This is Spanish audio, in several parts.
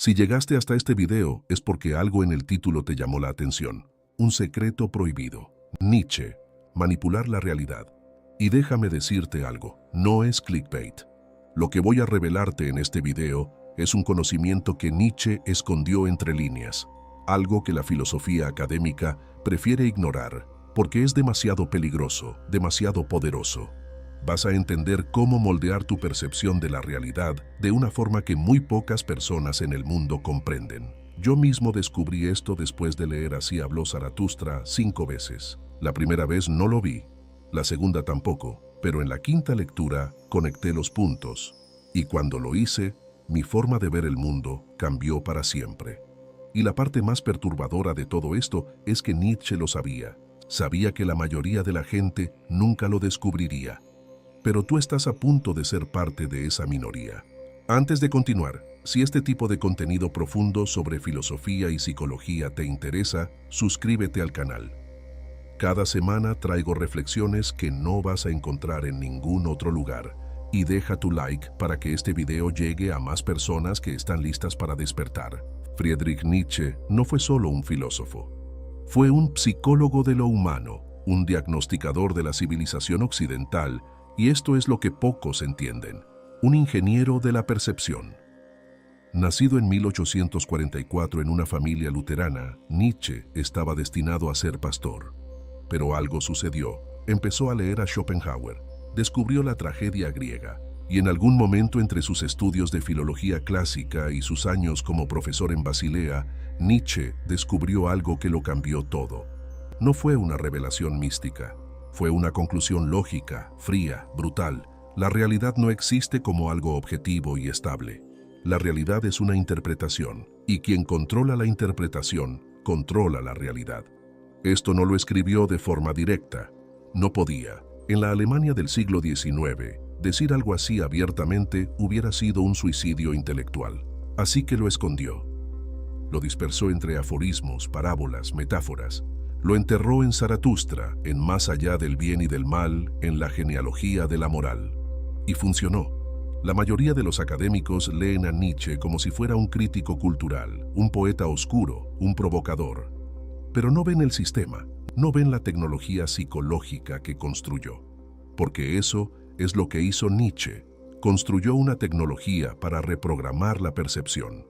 Si llegaste hasta este video es porque algo en el título te llamó la atención. Un secreto prohibido. Nietzsche. Manipular la realidad. Y déjame decirte algo, no es clickbait. Lo que voy a revelarte en este video es un conocimiento que Nietzsche escondió entre líneas. Algo que la filosofía académica prefiere ignorar porque es demasiado peligroso, demasiado poderoso. Vas a entender cómo moldear tu percepción de la realidad de una forma que muy pocas personas en el mundo comprenden. Yo mismo descubrí esto después de leer Así habló Zaratustra 5 veces. La primera vez no lo vi, la segunda tampoco, pero en la quinta lectura conecté los puntos. Y cuando lo hice, mi forma de ver el mundo cambió para siempre. Y la parte más perturbadora de todo esto es que Nietzsche lo sabía. Sabía que la mayoría de la gente nunca lo descubriría. Pero tú estás a punto de ser parte de esa minoría. Antes de continuar, si este tipo de contenido profundo sobre filosofía y psicología te interesa, suscríbete al canal. Cada semana traigo reflexiones que no vas a encontrar en ningún otro lugar. Y deja tu like para que este video llegue a más personas que están listas para despertar. Friedrich Nietzsche no fue solo un filósofo. Fue un psicólogo de lo humano, un diagnosticador de la civilización occidental, y esto es lo que pocos entienden, un ingeniero de la percepción. Nacido en 1844 en una familia luterana, Nietzsche estaba destinado a ser pastor. Pero algo sucedió. Empezó a leer a Schopenhauer, descubrió la tragedia griega, y en algún momento entre sus estudios de filología clásica y sus años como profesor en Basilea, Nietzsche descubrió algo que lo cambió todo. No fue una revelación mística, fue una conclusión lógica, fría, brutal. La realidad no existe como algo objetivo y estable. La realidad es una interpretación, y quien controla la interpretación, controla la realidad. Esto no lo escribió de forma directa. No podía. En la Alemania del siglo XIX, decir algo así abiertamente hubiera sido un suicidio intelectual. Así que lo escondió. Lo dispersó entre aforismos, parábolas, metáforas. Lo enterró en Zaratustra, en Más allá del bien y del mal, en la genealogía de la moral. Y funcionó. La mayoría de los académicos leen a Nietzsche como si fuera un crítico cultural, un poeta oscuro, un provocador. Pero no ven el sistema, no ven la tecnología psicológica que construyó. Porque eso es lo que hizo Nietzsche. Construyó una tecnología para reprogramar la percepción,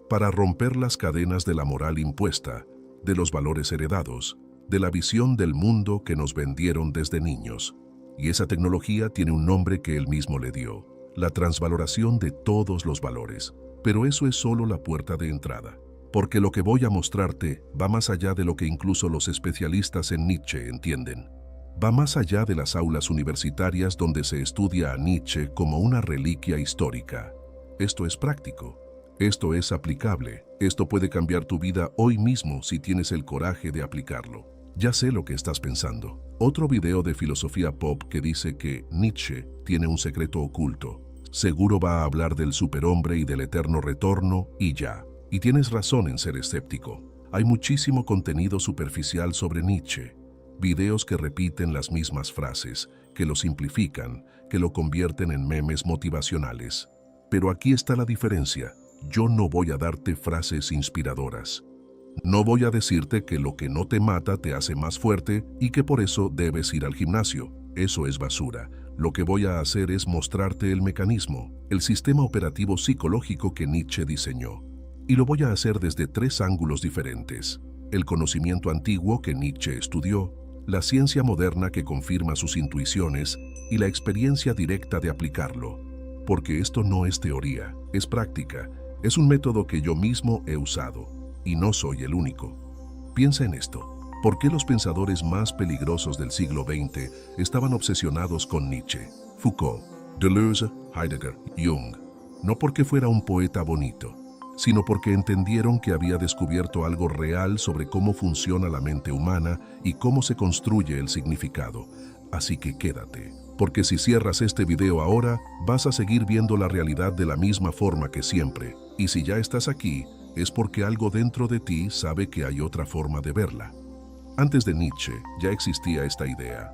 para romper las cadenas de la moral impuesta, de los valores heredados, de la visión del mundo que nos vendieron desde niños. Y esa tecnología tiene un nombre que él mismo le dio, la transvaloración de todos los valores. Pero eso es solo la puerta de entrada. Porque lo que voy a mostrarte va más allá de lo que incluso los especialistas en Nietzsche entienden. Va más allá de las aulas universitarias donde se estudia a Nietzsche como una reliquia histórica. Esto es práctico. Esto es aplicable. Esto puede cambiar tu vida hoy mismo si tienes el coraje de aplicarlo. Ya sé lo que estás pensando. Otro video de filosofía pop que dice que Nietzsche tiene un secreto oculto. Seguro va a hablar del superhombre y del eterno retorno y ya. Y tienes razón en ser escéptico. Hay muchísimo contenido superficial sobre Nietzsche. Videos que repiten las mismas frases, que lo simplifican, que lo convierten en memes motivacionales. Pero aquí está la diferencia. Yo no voy a darte frases inspiradoras. No voy a decirte que lo que no te mata te hace más fuerte y que por eso debes ir al gimnasio. Eso es basura. Lo que voy a hacer es mostrarte el mecanismo, el sistema operativo psicológico que Nietzsche diseñó. Y lo voy a hacer desde 3 ángulos diferentes. El conocimiento antiguo que Nietzsche estudió, la ciencia moderna que confirma sus intuiciones y la experiencia directa de aplicarlo. Porque esto no es teoría, es práctica, es un método que yo mismo he usado, y no soy el único. Piensa en esto. ¿Por qué los pensadores más peligrosos del siglo XX estaban obsesionados con Nietzsche, Foucault, Deleuze, Heidegger, Jung? No porque fuera un poeta bonito, sino porque entendieron que había descubierto algo real sobre cómo funciona la mente humana y cómo se construye el significado. Así que quédate, porque si cierras este video ahora, vas a seguir viendo la realidad de la misma forma que siempre. Y si ya estás aquí, es porque algo dentro de ti sabe que hay otra forma de verla. Antes de Nietzsche ya existía esta idea.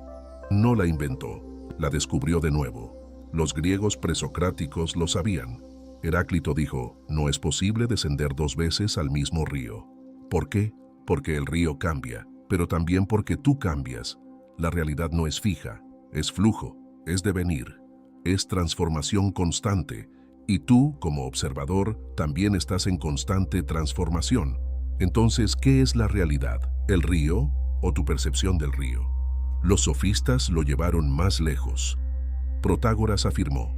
No la inventó, la descubrió de nuevo. Los griegos presocráticos lo sabían. Heráclito dijo, no es posible descender 2 veces al mismo río. ¿Por qué? Porque el río cambia, pero también porque tú cambias. La realidad no es fija, es flujo, es devenir, es transformación constante, y tú, como observador, también estás en constante transformación. Entonces, ¿qué es la realidad? ¿El río o tu percepción del río? Los sofistas lo llevaron más lejos. Protágoras afirmó,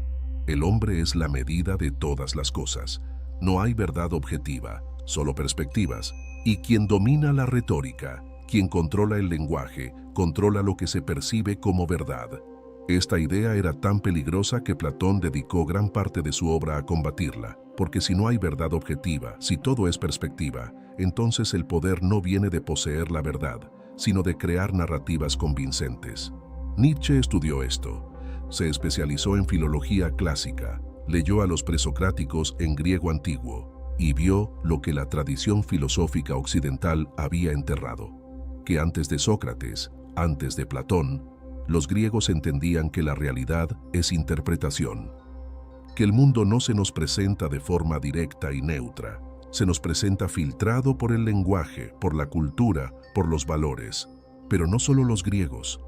el hombre es la medida de todas las cosas. No hay verdad objetiva, solo perspectivas. Y quien domina la retórica, quien controla el lenguaje, controla lo que se percibe como verdad. Esta idea era tan peligrosa que Platón dedicó gran parte de su obra a combatirla, porque si no hay verdad objetiva, si todo es perspectiva, entonces el poder no viene de poseer la verdad, sino de crear narrativas convincentes. Nietzsche estudió esto. Se especializó en filología clásica, leyó a los presocráticos en griego antiguo y vio lo que la tradición filosófica occidental había enterrado. Que antes de Sócrates, antes de Platón, los griegos entendían que la realidad es interpretación. Que el mundo no se nos presenta de forma directa y neutra, se nos presenta filtrado por el lenguaje, por la cultura, por los valores. Pero no solo los griegos,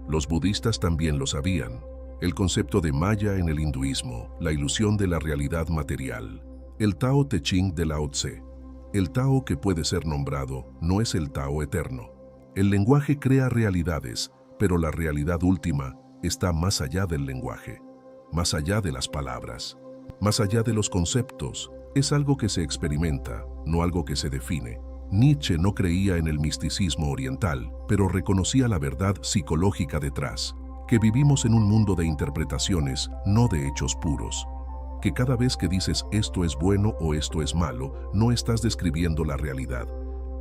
los budistas también lo sabían. El concepto de Maya en el hinduismo, la ilusión de la realidad material. El Tao Te Ching de Lao Tse. El Tao que puede ser nombrado no es el Tao eterno. El lenguaje crea realidades, pero la realidad última está más allá del lenguaje, más allá de las palabras, más allá de los conceptos. Es algo que se experimenta, no algo que se define. Nietzsche no creía en el misticismo oriental, pero reconocía la verdad psicológica detrás. Que vivimos en un mundo de interpretaciones, no de hechos puros. Que cada vez que dices esto es bueno o esto es malo, no estás describiendo la realidad.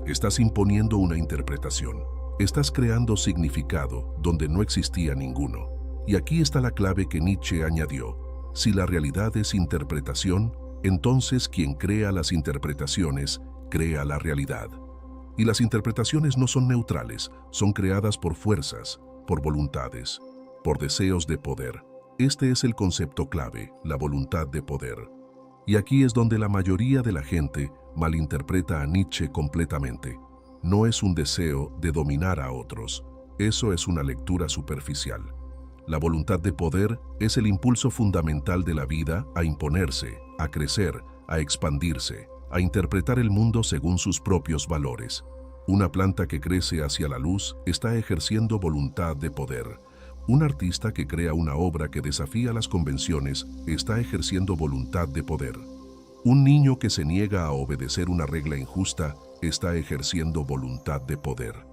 Estás imponiendo una interpretación. Estás creando significado donde no existía ninguno. Y aquí está la clave que Nietzsche añadió. Si la realidad es interpretación, entonces quien crea las interpretaciones, crea la realidad. Y las interpretaciones no son neutrales, son creadas por fuerzas, por voluntades, por deseos de poder. Este es el concepto clave, la voluntad de poder. Y aquí es donde la mayoría de la gente malinterpreta a Nietzsche completamente. No es un deseo de dominar a otros, eso es una lectura superficial. La voluntad de poder es el impulso fundamental de la vida a imponerse, a crecer, a expandirse, a interpretar el mundo según sus propios valores. Una planta que crece hacia la luz está ejerciendo voluntad de poder. Un artista que crea una obra que desafía las convenciones está ejerciendo voluntad de poder. Un niño que se niega a obedecer una regla injusta está ejerciendo voluntad de poder.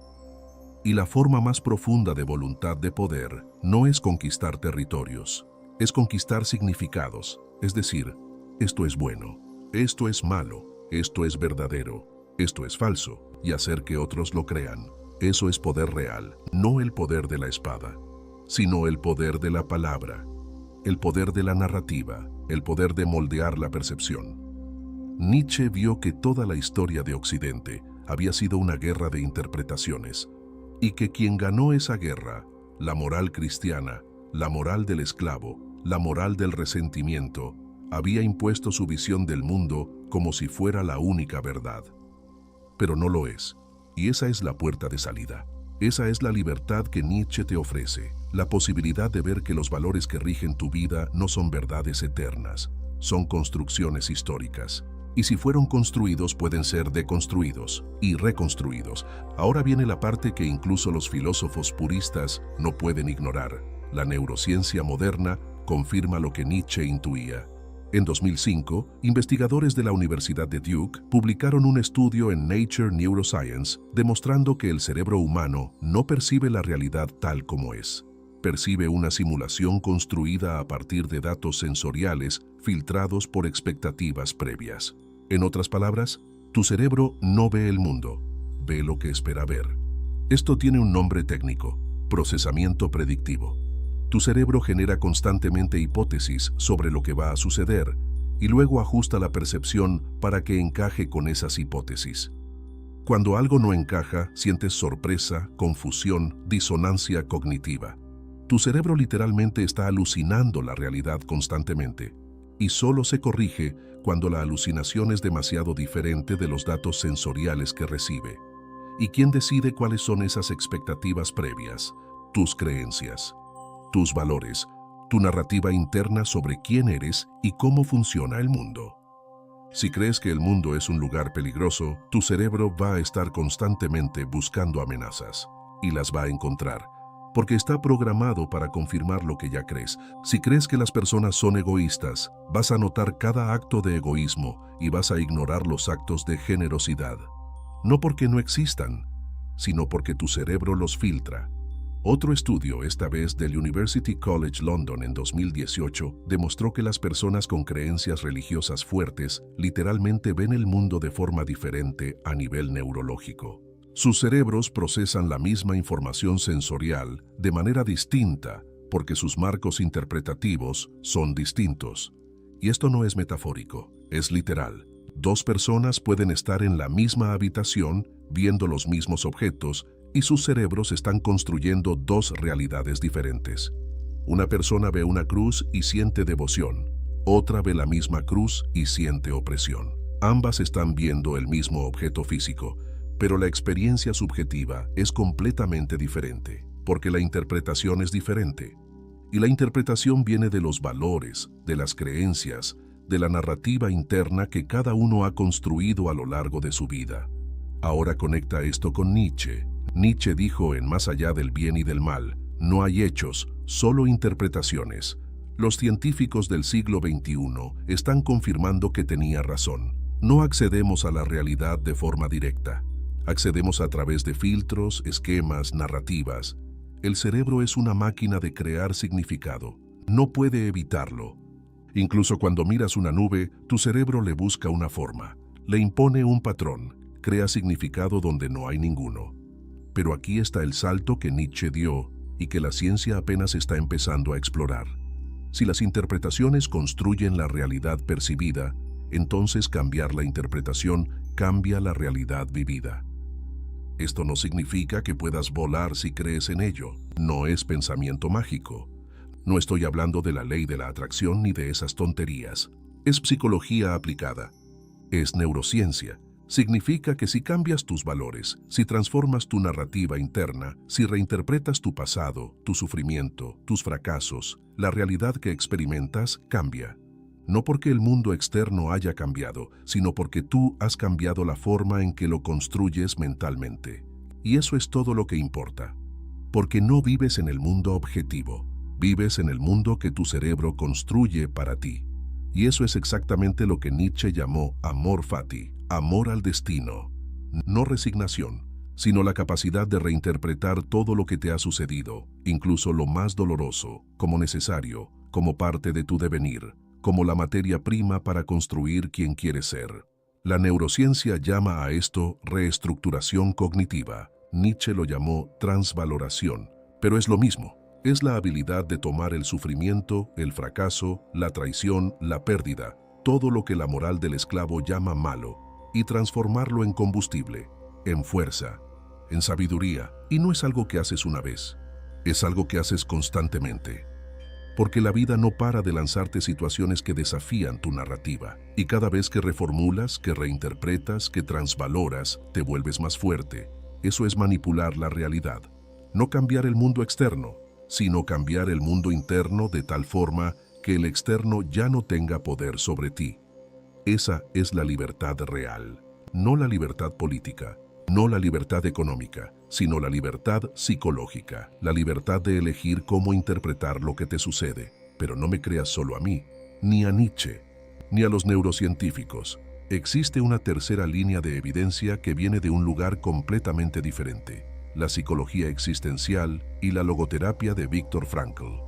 Y la forma más profunda de voluntad de poder no es conquistar territorios, es conquistar significados, es decir, esto es bueno, esto es malo, esto es verdadero, esto es falso, y hacer que otros lo crean. Eso es poder real, no el poder de la espada, sino el poder de la palabra, el poder de la narrativa, el poder de moldear la percepción. Nietzsche vio que toda la historia de Occidente había sido una guerra de interpretaciones, y que quien ganó esa guerra, la moral cristiana, la moral del esclavo, la moral del resentimiento, había impuesto su visión del mundo como si fuera la única verdad. Pero no lo es, y esa es la puerta de salida. Esa es la libertad que Nietzsche te ofrece, la posibilidad de ver que los valores que rigen tu vida no son verdades eternas, son construcciones históricas. Y si fueron construidos, pueden ser deconstruidos y reconstruidos. Ahora viene la parte que incluso los filósofos puristas no pueden ignorar. La neurociencia moderna confirma lo que Nietzsche intuía. En 2005, investigadores de la Universidad de Duke publicaron un estudio en Nature Neuroscience demostrando que el cerebro humano no percibe la realidad tal como es. Percibe una simulación construida a partir de datos sensoriales filtrados por expectativas previas. En otras palabras, tu cerebro no ve el mundo, ve lo que espera ver. Esto tiene un nombre técnico: procesamiento predictivo. Tu cerebro genera constantemente hipótesis sobre lo que va a suceder y luego ajusta la percepción para que encaje con esas hipótesis. Cuando algo no encaja, sientes sorpresa, confusión, disonancia cognitiva. Tu cerebro literalmente está alucinando la realidad constantemente. y solo se corrige cuando la alucinación es demasiado diferente de los datos sensoriales que recibe. ¿Y quién decide cuáles son esas expectativas previas? Tus creencias, tus valores, tu narrativa interna sobre quién eres y cómo funciona el mundo. Si crees que el mundo es un lugar peligroso, tu cerebro va a estar constantemente buscando amenazas y las va a encontrar, porque está programado para confirmar lo que ya crees. Si crees que las personas son egoístas, vas a notar cada acto de egoísmo y vas a ignorar los actos de generosidad. No porque no existan, sino porque tu cerebro los filtra. Otro estudio, esta vez del University College London en 2018, demostró que las personas con creencias religiosas fuertes literalmente ven el mundo de forma diferente a nivel neurológico. Sus cerebros procesan la misma información sensorial de manera distinta porque sus marcos interpretativos son distintos. Y esto no es metafórico, es literal. Dos personas pueden estar en la misma habitación viendo los mismos objetos y sus cerebros están construyendo dos realidades diferentes. Una persona ve una cruz y siente devoción, otra ve la misma cruz y siente opresión. Ambas están viendo el mismo objeto físico, pero la experiencia subjetiva es completamente diferente, porque la interpretación es diferente. Y la interpretación viene de los valores, de las creencias, de la narrativa interna que cada uno ha construido a lo largo de su vida. Ahora conecta esto con Nietzsche. Nietzsche dijo en Más allá del bien y del mal, no hay hechos, solo interpretaciones. Los científicos del siglo XXI están confirmando que tenía razón. No accedemos a la realidad de forma directa. Accedemos a través de filtros, esquemas, narrativas. El cerebro es una máquina de crear significado. No puede evitarlo. Incluso cuando miras una nube, tu cerebro le busca una forma, le impone un patrón, crea significado donde no hay ninguno. Pero aquí está el salto que Nietzsche dio y que la ciencia apenas está empezando a explorar. Si las interpretaciones construyen la realidad percibida, entonces cambiar la interpretación cambia la realidad vivida. Esto no significa que puedas volar si crees en ello. No es pensamiento mágico. No estoy hablando de la ley de la atracción ni de esas tonterías. Es psicología aplicada. Es neurociencia. Significa que si cambias tus valores, si transformas tu narrativa interna, si reinterpretas tu pasado, tu sufrimiento, tus fracasos, la realidad que experimentas cambia. No porque el mundo externo haya cambiado, sino porque tú has cambiado la forma en que lo construyes mentalmente. Y eso es todo lo que importa. Porque no vives en el mundo objetivo, vives en el mundo que tu cerebro construye para ti. Y eso es exactamente lo que Nietzsche llamó amor fati, amor al destino. No resignación, sino la capacidad de reinterpretar todo lo que te ha sucedido, incluso lo más doloroso, como necesario, como parte de tu devenir, como la materia prima para construir quien quieres ser. La neurociencia llama a esto reestructuración cognitiva. Nietzsche lo llamó transvaloración, pero es lo mismo. Es la habilidad de tomar el sufrimiento, el fracaso, la traición, la pérdida, todo lo que la moral del esclavo llama malo, y transformarlo en combustible, en fuerza, en sabiduría. Y no es algo que haces una vez, es algo que haces constantemente. Porque la vida no para de lanzarte situaciones que desafían tu narrativa. Y cada vez que reformulas, que reinterpretas, que transvaloras, te vuelves más fuerte. Eso es manipular la realidad. No cambiar el mundo externo, sino cambiar el mundo interno de tal forma que el externo ya no tenga poder sobre ti. Esa es la libertad real, no la libertad política, no la libertad económica, sino la libertad psicológica, la libertad de elegir cómo interpretar lo que te sucede. Pero no me creas solo a mí, ni a Nietzsche, ni a los neurocientíficos. Existe una tercera línea de evidencia que viene de un lugar completamente diferente: la psicología existencial y la logoterapia de Viktor Frankl.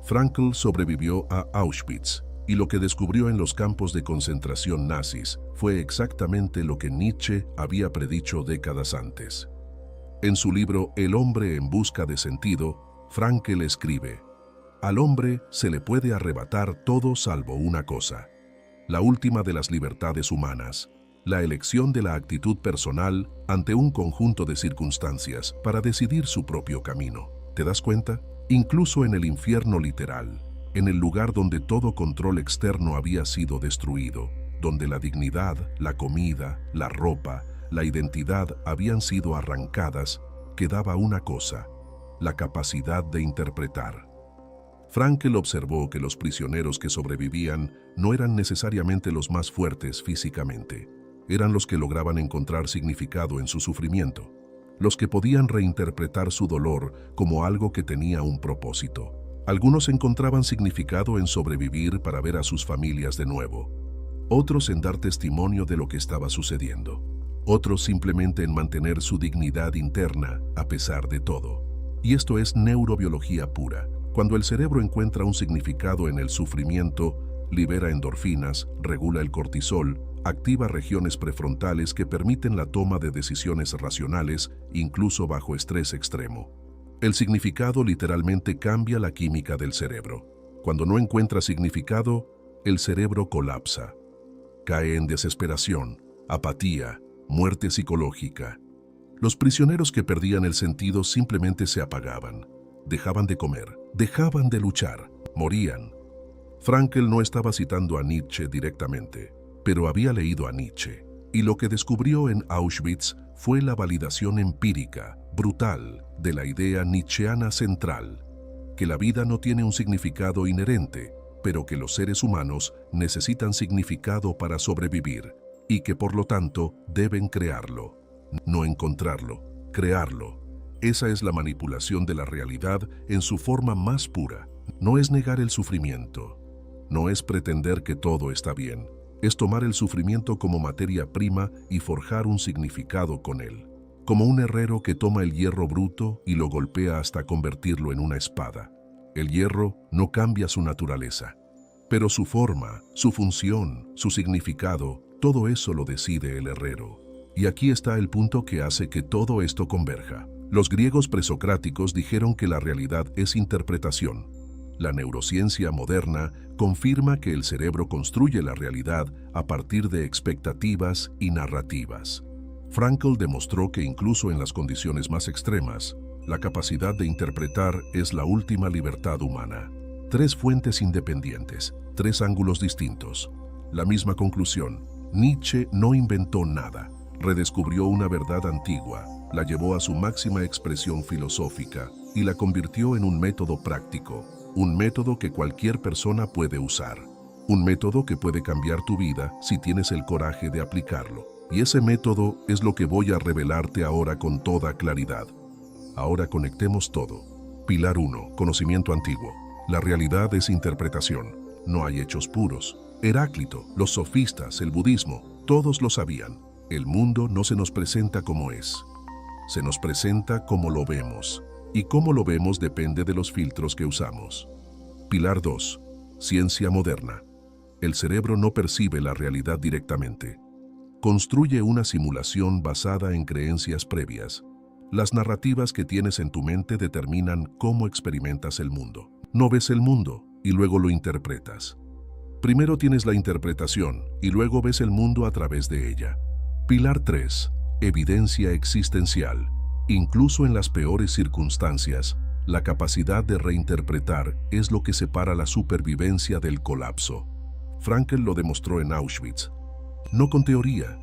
Frankl sobrevivió a Auschwitz, y lo que descubrió en los campos de concentración nazis fue exactamente lo que Nietzsche había predicho décadas antes. En su libro El hombre en busca de sentido, Frankl escribe: al hombre se le puede arrebatar todo salvo una cosa, la última de las libertades humanas, la elección de la actitud personal ante un conjunto de circunstancias para decidir su propio camino. ¿Te das cuenta? Incluso en el infierno literal, en el lugar donde todo control externo había sido destruido, donde la dignidad, la comida, la ropa, la identidad habían sido arrancadas, quedaba una cosa: la capacidad de interpretar. Frankl observó que los prisioneros que sobrevivían no eran necesariamente los más fuertes físicamente. Eran los que lograban encontrar significado en su sufrimiento, los que podían reinterpretar su dolor como algo que tenía un propósito. Algunos encontraban significado en sobrevivir para ver a sus familias de nuevo, otros en dar testimonio de lo que estaba sucediendo, otros simplemente en mantener su dignidad interna a pesar de todo. Y esto es neurobiología pura. Cuando el cerebro encuentra un significado en el sufrimiento, libera endorfinas, regula el cortisol, activa regiones prefrontales que permiten la toma de decisiones racionales, incluso bajo estrés extremo. El significado literalmente cambia la química del cerebro. Cuando no encuentra significado, el cerebro colapsa. Cae en desesperación, apatía, muerte psicológica. Los prisioneros que perdían el sentido simplemente se apagaban, dejaban de comer, dejaban de luchar, morían. Frankl no estaba citando a Nietzsche directamente, pero había leído a Nietzsche, y lo que descubrió en Auschwitz fue la validación empírica, brutal, de la idea nietzscheana central, que la vida no tiene un significado inherente, pero que los seres humanos necesitan significado para sobrevivir, y que por lo tanto deben crearlo, no encontrarlo, crearlo. Esa es la manipulación de la realidad en su forma más pura. No es negar el sufrimiento, no es pretender que todo está bien, es tomar el sufrimiento como materia prima y forjar un significado con él, como un herrero que toma el hierro bruto y lo golpea hasta convertirlo en una espada. El hierro no cambia su naturaleza, pero su forma, su función, su significado, todo eso lo decide el herrero. Y aquí está el punto que hace que todo esto converja. Los griegos presocráticos dijeron que la realidad es interpretación. La neurociencia moderna confirma que el cerebro construye la realidad a partir de expectativas y narrativas. Frankl demostró que incluso en las condiciones más extremas, la capacidad de interpretar es la última libertad humana. 3 fuentes independientes, 3 ángulos distintos. La misma conclusión: Nietzsche no inventó nada, redescubrió una verdad antigua, la llevó a su máxima expresión filosófica y la convirtió en un método práctico, un método que cualquier persona puede usar, un método que puede cambiar tu vida si tienes el coraje de aplicarlo. Y ese método es lo que voy a revelarte ahora con toda claridad. Ahora conectemos todo. Pilar 1. Conocimiento antiguo. La realidad es interpretación. No hay hechos puros. Heráclito, los sofistas, el budismo, todos lo sabían. El mundo no se nos presenta como es. Se nos presenta como lo vemos. Y cómo lo vemos depende de los filtros que usamos. Pilar 2. Ciencia moderna. El cerebro no percibe la realidad directamente. Construye una simulación basada en creencias previas. Las narrativas que tienes en tu mente determinan cómo experimentas el mundo. No ves el mundo y luego lo interpretas. Primero tienes la interpretación y luego ves el mundo a través de ella. Pilar 3. Evidencia existencial. Incluso en las peores circunstancias, la capacidad de reinterpretar es lo que separa la supervivencia del colapso. Frankl lo demostró en Auschwitz. No con teoría,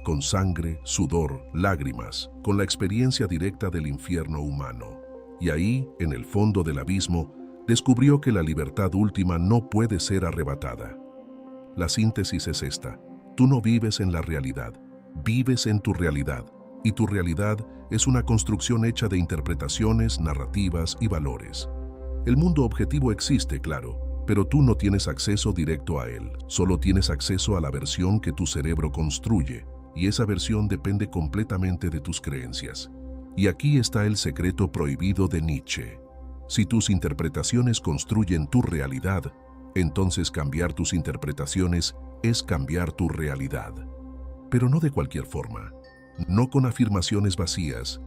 con sangre, sudor, lágrimas, con la experiencia directa del infierno humano. Y ahí, en el fondo del abismo, descubrió que la libertad última no puede ser arrebatada. La síntesis es esta: tú no vives en la realidad, vives en tu realidad, y tu realidad es una construcción hecha de interpretaciones, narrativas y valores. El mundo objetivo existe, claro, pero tú no tienes acceso directo a él, solo tienes acceso a la versión que tu cerebro construye, y esa versión depende completamente de tus creencias. Y aquí está el secreto prohibido de Nietzsche. Si tus interpretaciones construyen tu realidad, entonces cambiar tus interpretaciones es cambiar tu realidad. Pero no de cualquier forma, no con afirmaciones vacías,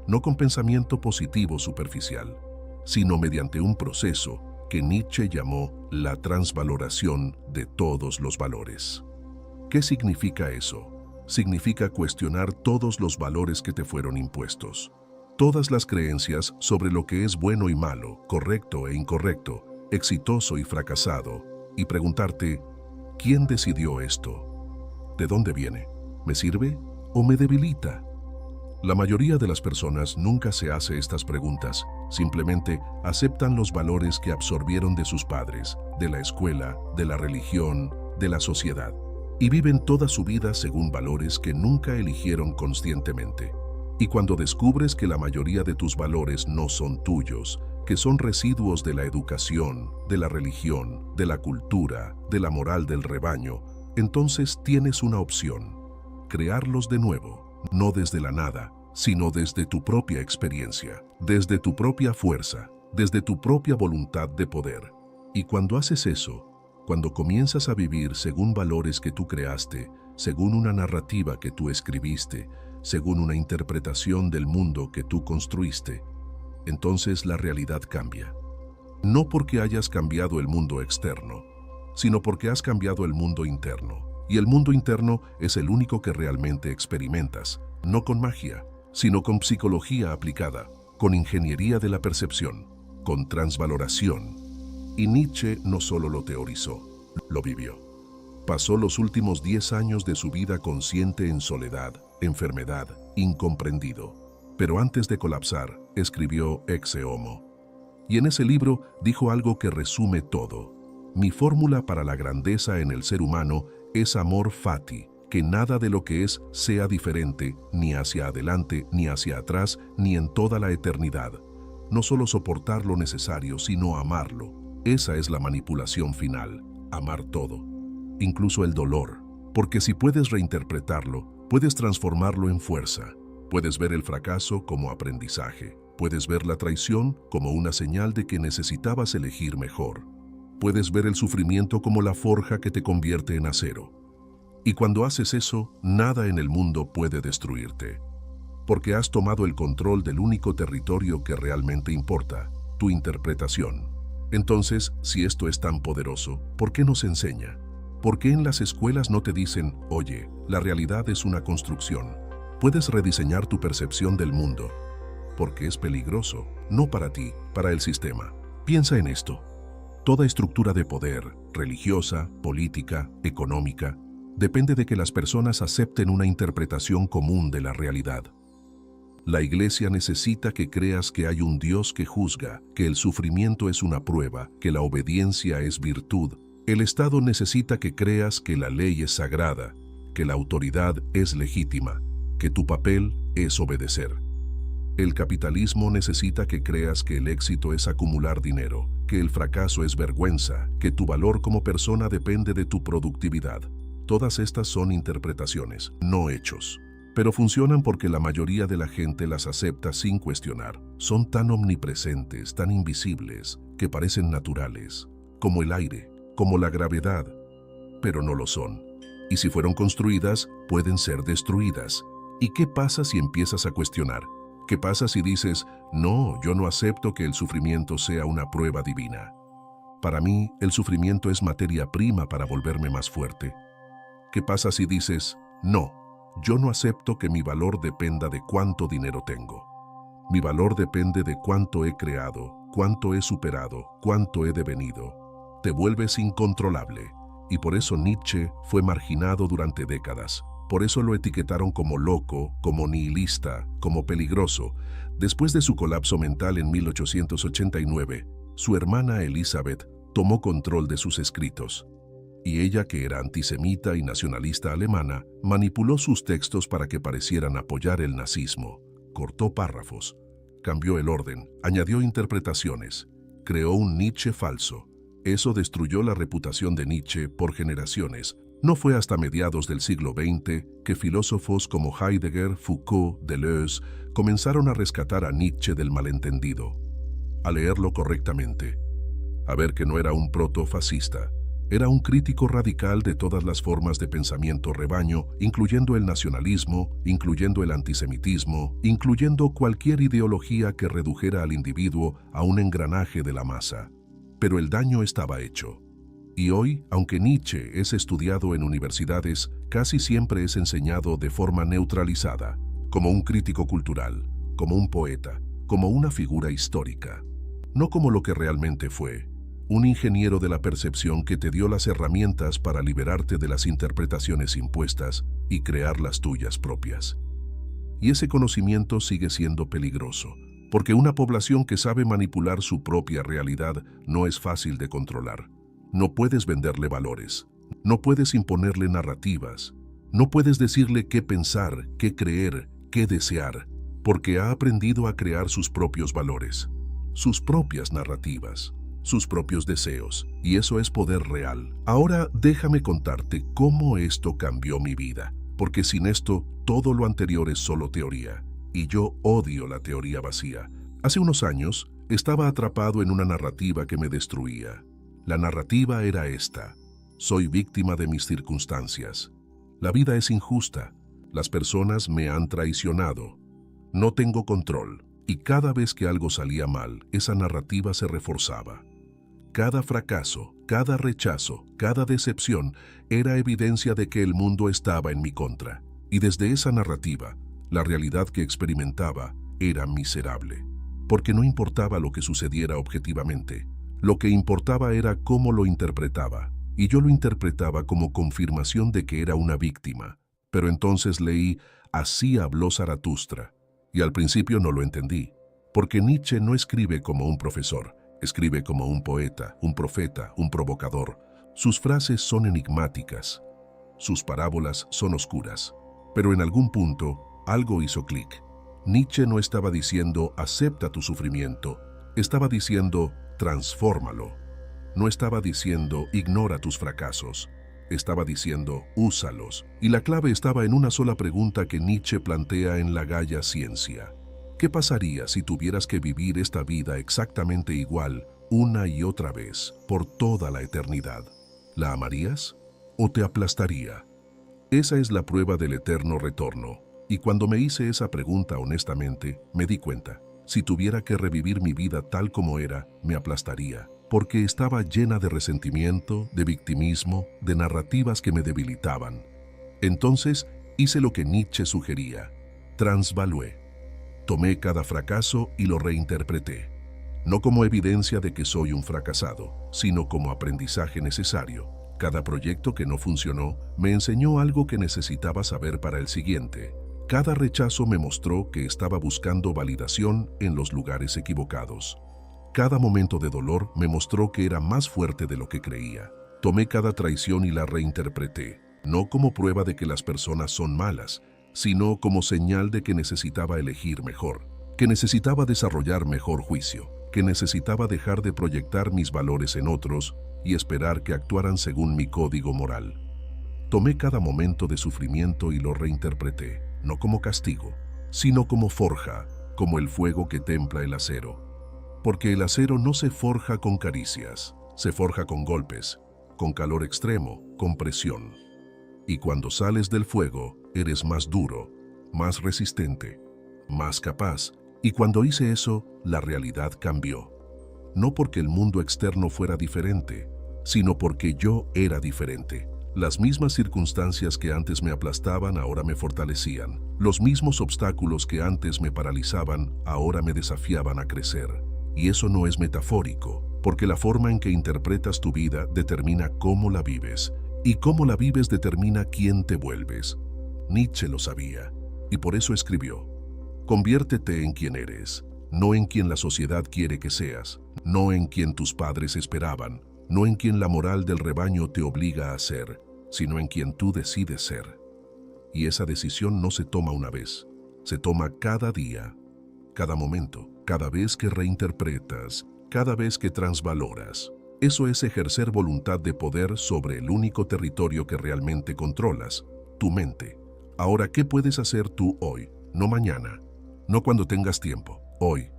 no con pensamiento positivo superficial, sino mediante un proceso que Nietzsche llamó la transvaloración de todos los valores. ¿Qué significa eso? Significa cuestionar todos los valores que te fueron impuestos. Todas las creencias sobre lo que es bueno y malo, correcto e incorrecto, exitoso y fracasado, y preguntarte, ¿quién decidió esto? ¿De dónde viene? ¿Me sirve o me debilita? La mayoría de las personas nunca se hace estas preguntas, simplemente aceptan los valores que absorbieron de sus padres, de la escuela, de la religión, de la sociedad, y viven toda su vida según valores que nunca eligieron conscientemente. Y cuando descubres que la mayoría de tus valores no son tuyos, que son residuos de la educación, de la religión, de la cultura, de la moral del rebaño, entonces tienes una opción: crearlos de nuevo, no desde la nada, sino desde tu propia experiencia, desde tu propia fuerza, desde tu propia voluntad de poder. Y cuando haces eso, cuando comienzas a vivir según valores que tú creaste, según una narrativa que tú escribiste, según una interpretación del mundo que tú construiste, entonces la realidad cambia. No porque hayas cambiado el mundo externo, sino porque has cambiado el mundo interno. Y el mundo interno es el único que realmente experimentas, no con magia, sino con psicología aplicada, con ingeniería de la percepción, con transvaloración. Y Nietzsche no solo lo teorizó, lo vivió. Pasó los últimos 10 años de su vida consciente en soledad, enfermedad, incomprendido. Pero antes de colapsar, escribió Ecce Homo. Y en ese libro dijo algo que resume todo. Mi fórmula para la grandeza en el ser humano es amor fati, que nada de lo que es sea diferente, ni hacia adelante, ni hacia atrás, ni en toda la eternidad. No solo soportar lo necesario, sino amarlo. Esa es la manipulación final, amar todo, incluso el dolor, porque si puedes reinterpretarlo, puedes transformarlo en fuerza. Puedes ver el fracaso como aprendizaje, puedes ver la traición como una señal de que necesitabas elegir mejor. Puedes ver el sufrimiento como la forja que te convierte en acero. Y cuando haces eso, nada en el mundo puede destruirte, porque has tomado el control del único territorio que realmente importa, tu interpretación. Entonces, si esto es tan poderoso, ¿por qué no se enseña? ¿Por qué en las escuelas no te dicen, oye, la realidad es una construcción? Puedes rediseñar tu percepción del mundo, porque es peligroso, no para ti, para el sistema. Piensa en esto. Toda estructura de poder, religiosa, política, económica, depende de que las personas acepten una interpretación común de la realidad. La Iglesia necesita que creas que hay un Dios que juzga, que el sufrimiento es una prueba, que la obediencia es virtud. El Estado necesita que creas que la ley es sagrada, que la autoridad es legítima, que tu papel es obedecer. El capitalismo necesita que creas que el éxito es acumular dinero, que el fracaso es vergüenza, que tu valor como persona depende de tu productividad. Todas estas son interpretaciones, no hechos. Pero funcionan porque la mayoría de la gente las acepta sin cuestionar. Son tan omnipresentes, tan invisibles, que parecen naturales, como el aire, como la gravedad, pero no lo son. Y si fueron construidas, pueden ser destruidas. ¿Y qué pasa si empiezas a cuestionar? ¿Qué pasa si dices, no, yo no acepto que el sufrimiento sea una prueba divina? Para mí, el sufrimiento es materia prima para volverme más fuerte. ¿Qué pasa si dices, no, yo no acepto que mi valor dependa de cuánto dinero tengo? Mi valor depende de cuánto he creado, cuánto he superado, cuánto he devenido. Te vuelves incontrolable. Y por eso Nietzsche fue marginado durante décadas. Por eso lo etiquetaron como loco, como nihilista, como peligroso. Después de su colapso mental en 1889, su hermana Elizabeth tomó control de sus escritos. Y ella, que era antisemita y nacionalista alemana, manipuló sus textos para que parecieran apoyar el nazismo. Cortó párrafos, cambió el orden, añadió interpretaciones, creó un Nietzsche falso. Eso destruyó la reputación de Nietzsche por generaciones. No fue hasta mediados del siglo XX que filósofos como Heidegger, Foucault, Deleuze comenzaron a rescatar a Nietzsche del malentendido, a leerlo correctamente, a ver que no era un protofascista. Era un crítico radical de todas las formas de pensamiento rebaño, incluyendo el nacionalismo, incluyendo el antisemitismo, incluyendo cualquier ideología que redujera al individuo a un engranaje de la masa. Pero el daño estaba hecho. Y hoy, aunque Nietzsche es estudiado en universidades, casi siempre es enseñado de forma neutralizada, como un crítico cultural, como un poeta, como una figura histórica, no como lo que realmente fue. un ingeniero de la percepción que te dio las herramientas para liberarte de las interpretaciones impuestas y crear las tuyas propias. Y ese conocimiento sigue siendo peligroso, porque una población que sabe manipular su propia realidad no es fácil de controlar. No puedes venderle valores, no puedes imponerle narrativas, no puedes decirle qué pensar, qué creer, qué desear, porque ha aprendido a crear sus propios valores, sus propias narrativas, sus propios deseos, y eso es poder real. Ahora déjame contarte cómo esto cambió mi vida, porque sin esto todo lo anterior es solo teoría, y yo odio la teoría vacía. Hace unos años estaba atrapado en una narrativa que me destruía. La narrativa era esta: soy víctima de mis circunstancias. La vida es injusta, las personas me han traicionado, no tengo control, y cada vez que algo salía mal, esa narrativa se reforzaba. Cada fracaso, cada rechazo, cada decepción era evidencia de que el mundo estaba en mi contra. Y desde esa narrativa, la realidad que experimentaba era miserable. Porque no importaba lo que sucediera objetivamente, lo que importaba era cómo lo interpretaba. Y yo lo interpretaba como confirmación de que era una víctima. Pero entonces leí Así habló Zaratustra. Y al principio no lo entendí, porque Nietzsche no escribe como un profesor. Escribe como un poeta, un profeta, un provocador. Sus frases son enigmáticas. Sus parábolas son oscuras. Pero en algún punto, algo hizo clic. Nietzsche no estaba diciendo, acepta tu sufrimiento. Estaba diciendo, transfórmalo. No estaba diciendo, ignora tus fracasos. Estaba diciendo, úsalos. Y la clave estaba en una sola pregunta que Nietzsche plantea en La Gaia Ciencia. ¿Qué pasaría si tuvieras que vivir esta vida exactamente igual, una y otra vez, por toda la eternidad? ¿La amarías o te aplastaría? Esa es la prueba del eterno retorno. Y cuando me hice esa pregunta honestamente, me di cuenta. Si tuviera que revivir mi vida tal como era, me aplastaría, porque estaba llena de resentimiento, de victimismo, de narrativas que me debilitaban. Entonces hice lo que Nietzsche sugería: transvalué. Tomé cada fracaso y lo reinterpreté, no como evidencia de que soy un fracasado, sino como aprendizaje necesario. Cada proyecto que no funcionó me enseñó algo que necesitaba saber para el siguiente. Cada rechazo me mostró que estaba buscando validación en los lugares equivocados. Cada momento de dolor me mostró que era más fuerte de lo que creía. Tomé cada traición y la reinterpreté, no como prueba de que las personas son malas, sino como señal de que necesitaba elegir mejor, que necesitaba desarrollar mejor juicio, que necesitaba dejar de proyectar mis valores en otros y esperar que actuaran según mi código moral. Tomé cada momento de sufrimiento y lo reinterpreté, no como castigo, sino como forja, como el fuego que templa el acero. Porque el acero no se forja con caricias, se forja con golpes, con calor extremo, con presión. Y cuando sales del fuego, eres más duro, más resistente, más capaz. Y cuando hice eso, la realidad cambió. No porque el mundo externo fuera diferente, sino porque yo era diferente. Las mismas circunstancias que antes me aplastaban ahora me fortalecían. Los mismos obstáculos que antes me paralizaban ahora me desafiaban a crecer. Y eso no es metafórico, porque la forma en que interpretas tu vida determina cómo la vives, y cómo la vives determina quién te vuelves. Nietzsche lo sabía, y por eso escribió: conviértete en quien eres, no en quien la sociedad quiere que seas, no en quien tus padres esperaban, no en quien la moral del rebaño te obliga a ser, sino en quien tú decides ser. Y esa decisión no se toma una vez, se toma cada día, cada momento, cada vez que reinterpretas, cada vez que transvaloras. Eso es ejercer voluntad de poder sobre el único territorio que realmente controlas, tu mente. Ahora, ¿qué puedes hacer tú hoy? No mañana, no cuando tengas tiempo, hoy.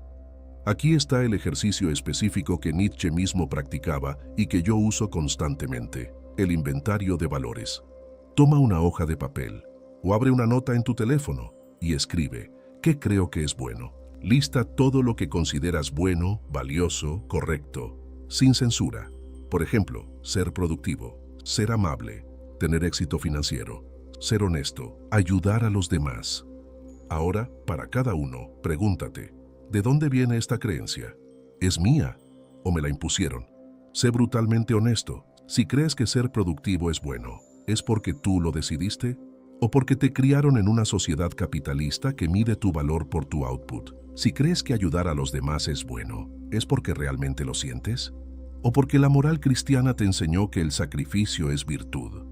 Aquí está el ejercicio específico que Nietzsche mismo practicaba y que yo uso constantemente: el inventario de valores. Toma una hoja de papel o abre una nota en tu teléfono y escribe: ¿qué creo que es bueno? Lista todo lo que consideras bueno, valioso, correcto, sin censura. Por ejemplo, ser productivo, ser amable, tener éxito financiero, ser honesto, ayudar a los demás. Ahora, para cada uno, pregúntate: ¿de dónde viene esta creencia? ¿Es mía o me la impusieron? Sé brutalmente honesto. Si crees que ser productivo es bueno, ¿es porque tú lo decidiste? ¿O porque te criaron en una sociedad capitalista que mide tu valor por tu output? Si crees que ayudar a los demás es bueno, ¿es porque realmente lo sientes? ¿O porque la moral cristiana te enseñó que el sacrificio es virtud?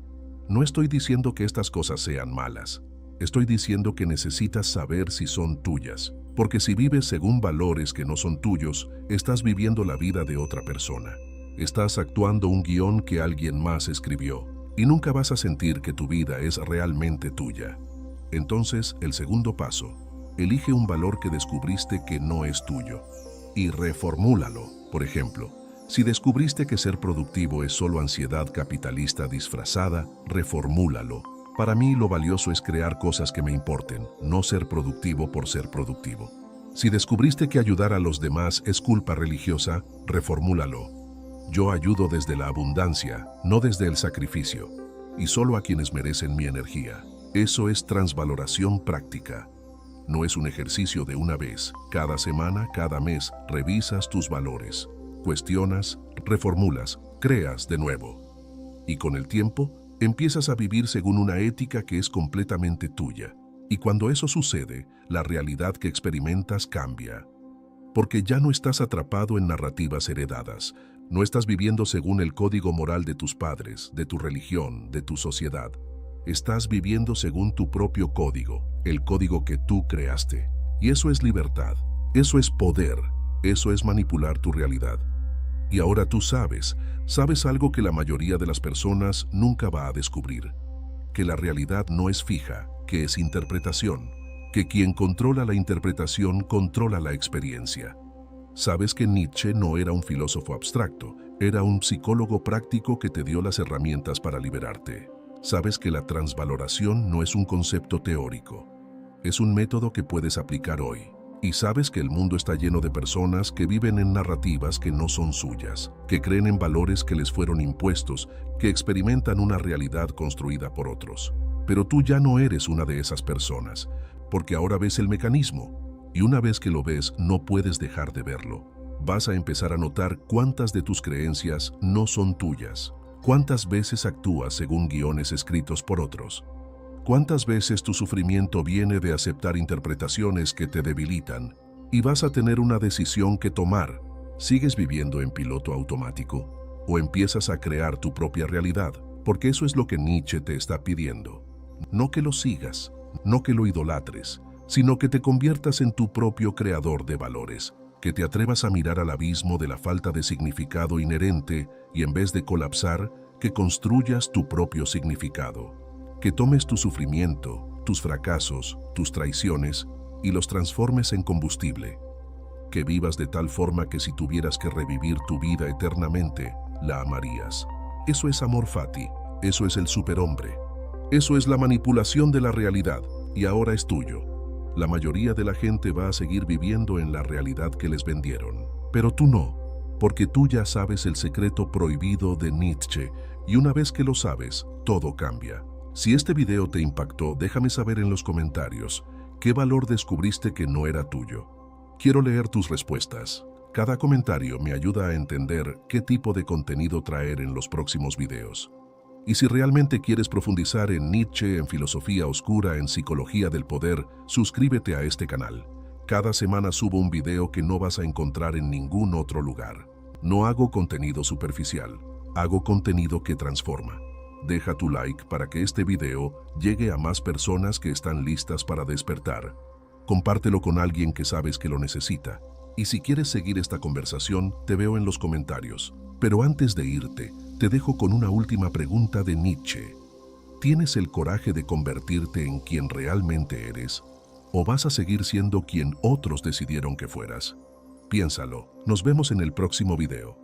No estoy diciendo que estas cosas sean malas. Estoy diciendo que necesitas saber si son tuyas, porque si vives según valores que no son tuyos, estás viviendo la vida de otra persona. Estás actuando un guión que alguien más escribió, y nunca vas a sentir que tu vida es realmente tuya. Entonces, el segundo paso, elige un valor que descubriste que no es tuyo, y reformúlalo. Por ejemplo, si descubriste que ser productivo es solo ansiedad capitalista disfrazada, reformúlalo. Para mí lo valioso es crear cosas que me importen, no ser productivo por ser productivo. Si descubriste que ayudar a los demás es culpa religiosa, reformúlalo. Yo ayudo desde la abundancia, no desde el sacrificio, y solo a quienes merecen mi energía. Eso es transvaloración práctica. No es un ejercicio de una vez. Cada semana, cada mes, revisas tus valores. Cuestionas, reformulas, creas de nuevo. Y con el tiempo, empiezas a vivir según una ética que es completamente tuya. Y cuando eso sucede, la realidad que experimentas cambia. Porque ya no estás atrapado en narrativas heredadas. No estás viviendo según el código moral de tus padres, de tu religión, de tu sociedad. Estás viviendo según tu propio código, el código que tú creaste. Y eso es libertad, eso es poder, eso es manipular tu realidad. Y ahora tú sabes algo que la mayoría de las personas nunca va a descubrir. Que la realidad no es fija, que es interpretación. Que quien controla la interpretación controla la experiencia. Sabes que Nietzsche no era un filósofo abstracto, era un psicólogo práctico que te dio las herramientas para liberarte. Sabes que la transvaloración no es un concepto teórico, es un método que puedes aplicar hoy. Y sabes que el mundo está lleno de personas que viven en narrativas que no son suyas, que creen en valores que les fueron impuestos, que experimentan una realidad construida por otros. Pero tú ya no eres una de esas personas, porque ahora ves el mecanismo, y una vez que lo ves no puedes dejar de verlo. Vas a empezar a notar cuántas de tus creencias no son tuyas, cuántas veces actúas según guiones escritos por otros. ¿Cuántas veces tu sufrimiento viene de aceptar interpretaciones que te debilitan? Y vas a tener una decisión que tomar. ¿Sigues viviendo en piloto automático? ¿O empiezas a crear tu propia realidad? Porque eso es lo que Nietzsche te está pidiendo. No que lo sigas, no que lo idolatres, sino que te conviertas en tu propio creador de valores. Que te atrevas a mirar al abismo de la falta de significado inherente y en vez de colapsar, que construyas tu propio significado. Que tomes tu sufrimiento, tus fracasos, tus traiciones y los transformes en combustible. Que vivas de tal forma que si tuvieras que revivir tu vida eternamente, la amarías. Eso es amor fati, eso es el superhombre. Eso es la manipulación de la realidad y ahora es tuyo. La mayoría de la gente va a seguir viviendo en la realidad que les vendieron. Pero tú no, porque tú ya sabes el secreto prohibido de Nietzsche y una vez que lo sabes, todo cambia. Si este video te impactó, déjame saber en los comentarios qué valor descubriste que no era tuyo. Quiero leer tus respuestas. Cada comentario me ayuda a entender qué tipo de contenido traer en los próximos videos. Y si realmente quieres profundizar en Nietzsche, en filosofía oscura, en psicología del poder, suscríbete a este canal. Cada semana subo un video que no vas a encontrar en ningún otro lugar. No hago contenido superficial, hago contenido que transforma. Deja tu like para que este video llegue a más personas que están listas para despertar. Compártelo con alguien que sabes que lo necesita. Y si quieres seguir esta conversación, te veo en los comentarios. Pero antes de irte, te dejo con una última pregunta de Nietzsche. ¿Tienes el coraje de convertirte en quien realmente eres? ¿O vas a seguir siendo quien otros decidieron que fueras? Piénsalo. Nos vemos en el próximo video.